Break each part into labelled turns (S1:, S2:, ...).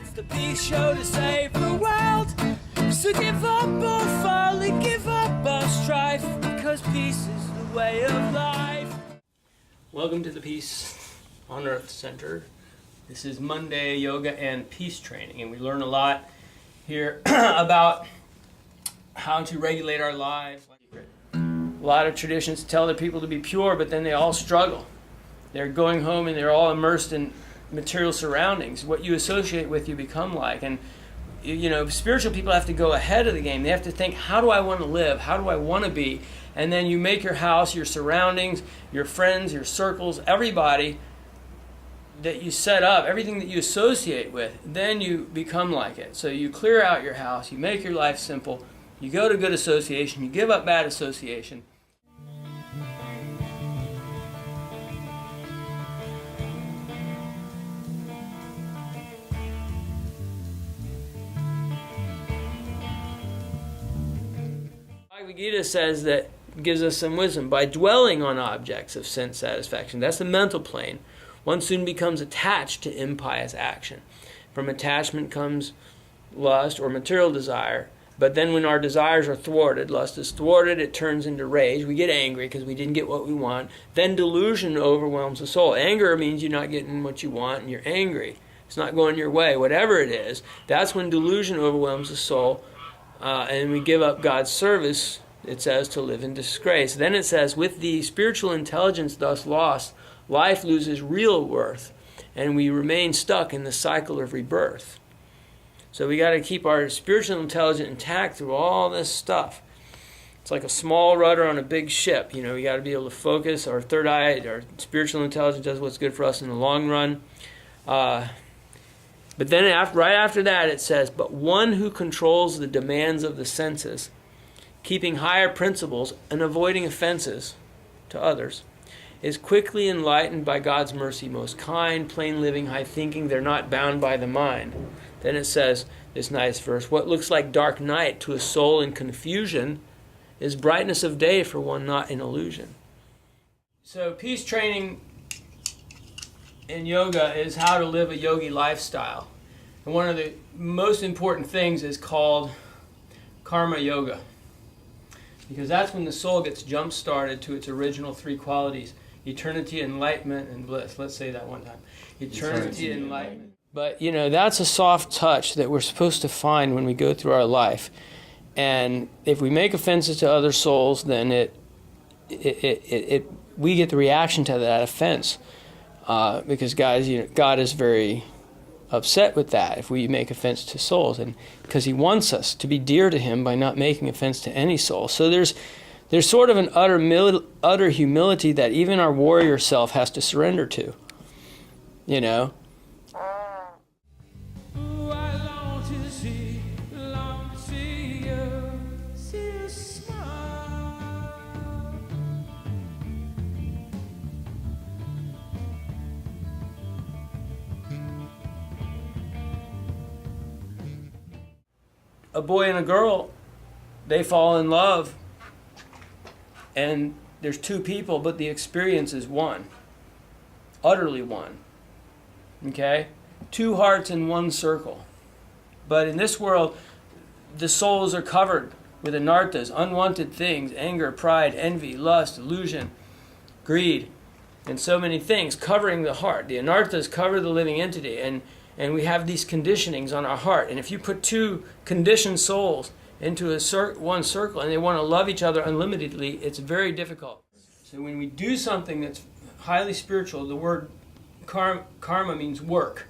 S1: It's the peace show to save the world. So give up all folly, give up all strife, because peace is the way of life. Welcome to the Peace on Earth Center. This is Monday Yoga and Peace Training, and we learn a lot here about how to regulate our lives. A lot of traditions tell the people to be pure, but then they all struggle. They're going home and they're all immersed in material surroundings. What you associate with, you become like. And you know, spiritual people have to go ahead of the game. They have to think, how do I want to live? How do I want to be? And then you make your house, your surroundings, your friends, your circles, everybody that you set up, everything that you associate with, then you become like it. So you clear out your house, you make your life simple, you go to good association, you give up bad association. Yogi-G says that, gives us some wisdom. By dwelling on objects of sense satisfaction, that's the mental plane, one soon becomes attached to impious action. From attachment comes lust or material desire, but then when our desires are thwarted, lust is thwarted, it turns into rage. We get angry because we didn't get what we want. Then delusion overwhelms the soul. Anger means you're not getting what you want and you're angry. It's not going your way, whatever it is. That's when delusion overwhelms the soul. And we give up God's service, it says, to live in disgrace. Then it says, with the spiritual intelligence thus lost, life loses real worth, and we remain stuck in the cycle of rebirth. So we got to keep our spiritual intelligence intact through all this stuff. It's like a small rudder on a big ship. You know, we got to be able to focus. Our third eye, our spiritual intelligence does what's good for us in the long run. But then right after that it says, but one who controls the demands of the senses, keeping higher principles and avoiding offenses to others, is quickly enlightened by God's mercy, most kind, plain living, high thinking. They're not bound by the mind. Then it says, this nice verse, what looks like dark night to a soul in confusion is brightness of day for one not in illusion. So peace training in yoga is how to live a yogi lifestyle. And one of the most important things is called karma yoga, because that's when the soul gets jump-started to its original three qualities: eternity, enlightenment, and bliss. Let's say that one time. Eternity, enlightenment. But, you know, that's a soft touch that we're supposed to find when we go through our life. And if we make offenses to other souls, then we get the reaction to that offense. Because, guys, you know, God is very upset with that if we make offense to souls, and because He wants us to be dear to Him by not making offense to any soul. So there's sort of an utter humility that even our warrior self has to surrender to. You know. A boy and a girl, they fall in love, and there's two people, but the experience is one, utterly one. Okay? Two hearts in one circle. But in this world, the souls are covered with anarthas, unwanted things, anger, pride, envy, lust, illusion, greed, and so many things covering the heart. The anarthas cover the living entity, and we have these conditionings on our heart. And if you put two conditioned souls into one circle and they want to love each other unlimitedly, it's very difficult. So when we do something that's highly spiritual, the word karma means work.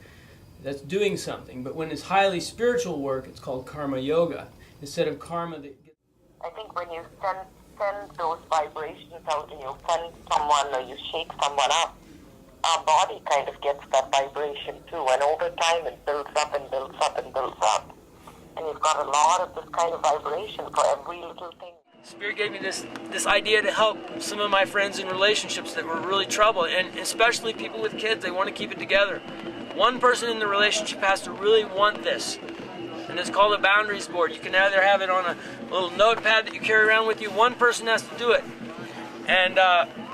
S1: That's doing something. But when it's highly spiritual work, it's called karma yoga. Instead of karma
S2: I think when you send those vibrations out and you send someone or you shake someone up, our body kind of gets that vibration too, and over time it builds up and builds up and builds up. And you've got a lot of this kind of vibration for every little thing.
S1: Spirit gave me this idea to help some of my friends in relationships that were really troubled, and especially people with kids. They want to keep it together. One person in the relationship has to really want this, and it's called a boundaries board. You can either have it on a little notepad that you carry around with you. One person has to do it, and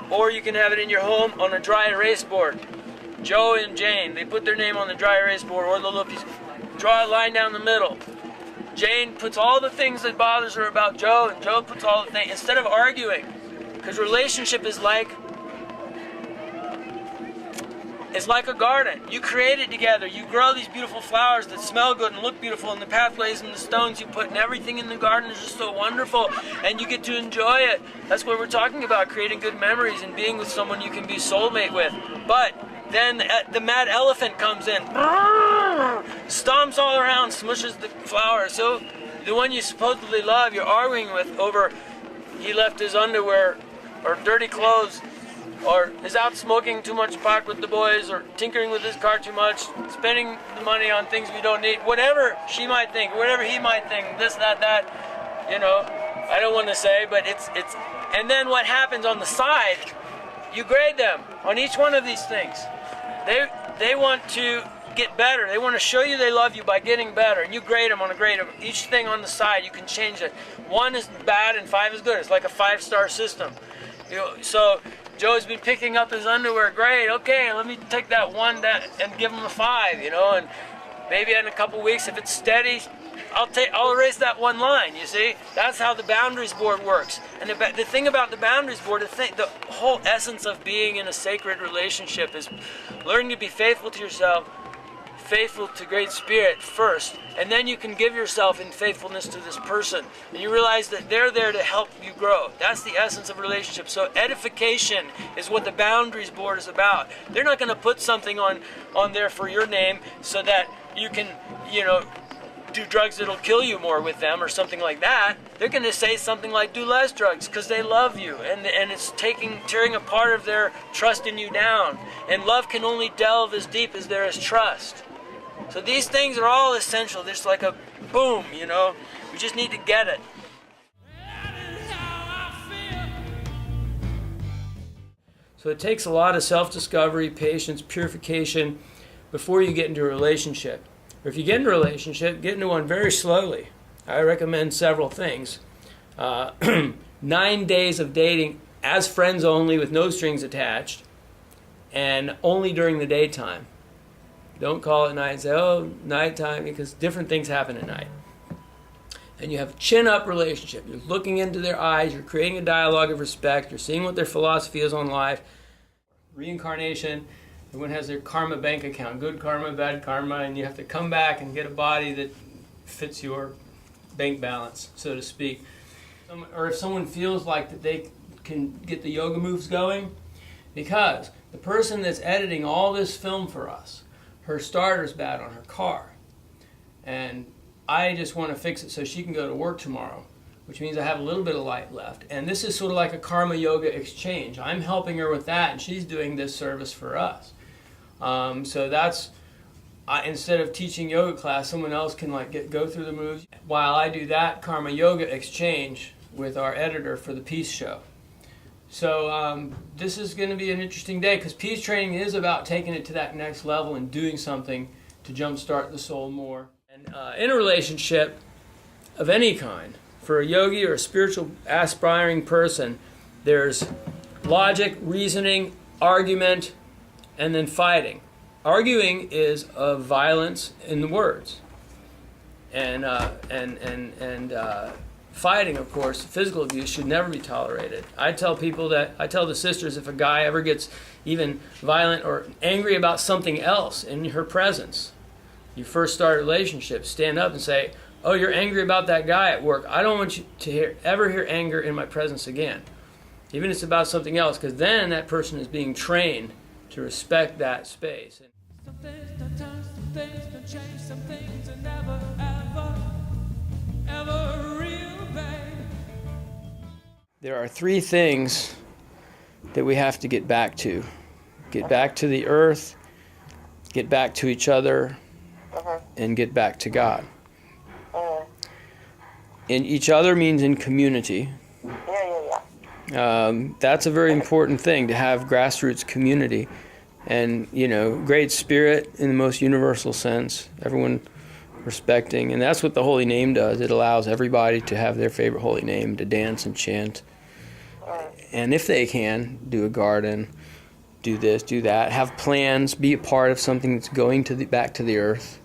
S1: or you can have it in your home on a dry erase board. Joe and Jane, they put their name on the dry erase board or the little piece. draw a line down the middle. Jane puts all the things that bothers her about Joe, and Joe puts all the things, instead of arguing. Because relationship is like a garden. You create it together. You grow these beautiful flowers that smell good and look beautiful, and the pathways and the stones you put and everything in the garden is just so wonderful, and you get to enjoy it. That's what we're talking about, creating good memories and being with someone you can be soulmate with. But then the mad elephant comes in, stomps all around, smushes the flowers. So the one you supposedly love, you're arguing with over he left his underwear or dirty clothes, or is out smoking too much pot with the boys, or tinkering with his car too much, spending the money on things we don't need, whatever she might think, whatever he might think, this, that, you know, I don't want to say, but it's, and then what happens on the side, you grade them on each one of these things. They want to get better. They want to show you they love you by getting better, and you grade them on a grade of each thing on the side. You can change it. 1 is bad and 5 is good. It's like a 5-star system. You know, so Joe's been picking up his underwear. Great. Okay, let me take that 1 and give him a 5. You know, and maybe in a couple weeks, if it's steady, I'll erase that 1 line. You see, that's how the boundaries board works. And the thing about the boundaries board, the whole essence of being in a sacred relationship is learning to be faithful to yourself, faithful to Great Spirit first, and then you can give yourself in faithfulness to this person, and you realize that they're there to help you grow. That's the essence of relationship. So edification is what the boundaries board is about. They're not going to put something on there for your name so that you can, you know, do drugs that'll kill you more with them or something like that. They're going to say something like do less drugs because they love you, and it's tearing a part of their trust in you down. And love can only delve as deep as there is trust. So these things are all essential. There's like a boom, you know. We just need to get it. So it takes a lot of self-discovery, patience, purification before you get into a relationship. Or if you get into a relationship, get into one very slowly. I recommend several things. 9 days of dating as friends only with no strings attached, and only during the daytime. Don't call at night and say, oh, nighttime, because different things happen at night. And you have a chin-up relationship. You're looking into their eyes. You're creating a dialogue of respect. You're seeing what their philosophy is on life. Reincarnation. Everyone has their karma bank account. Good karma, bad karma. And you have to come back and get a body that fits your bank balance, so to speak. Or if someone feels like that they can get the yoga moves going, because the person that's editing all this film for us, her starter's bad on her car, and I just want to fix it so she can go to work tomorrow, which means I have a little bit of light left. And this is sort of like a karma yoga exchange. I'm helping her with that, and she's doing this service for us. So that's, instead of teaching yoga class, someone else can go through the moves while I do that karma yoga exchange with our editor for the peace show. So this is going to be an interesting day, because peace training is about taking it to that next level and doing something to jumpstart the soul more. And in a relationship of any kind, for a yogi or a spiritual aspiring person, there's logic, reasoning, argument, and then fighting. Arguing is of violence in the words, and fighting, of course, physical abuse should never be tolerated. I tell the sisters, if a guy ever gets even violent or angry about something else in her presence, you first start a relationship, stand up and say, oh, you're angry about that guy at work. I don't want you to ever hear anger in my presence again, even if it's about something else, because then that person is being trained to respect that space.
S3: Some things don't turn, some things don't change, some things are never, ever real, babe.
S1: There are 3 things that we have to get back to. Get back to the earth, get back to each other, and get back to God. And each other means in community. That's a very important thing, to have grassroots community. And, you know, Great Spirit in the most universal sense, everyone respecting. And that's what the holy name does. It allows everybody to have their favorite holy name, to dance and chant. And if they can, do a garden, do this, do that, have plans, be a part of something that's going back to the earth.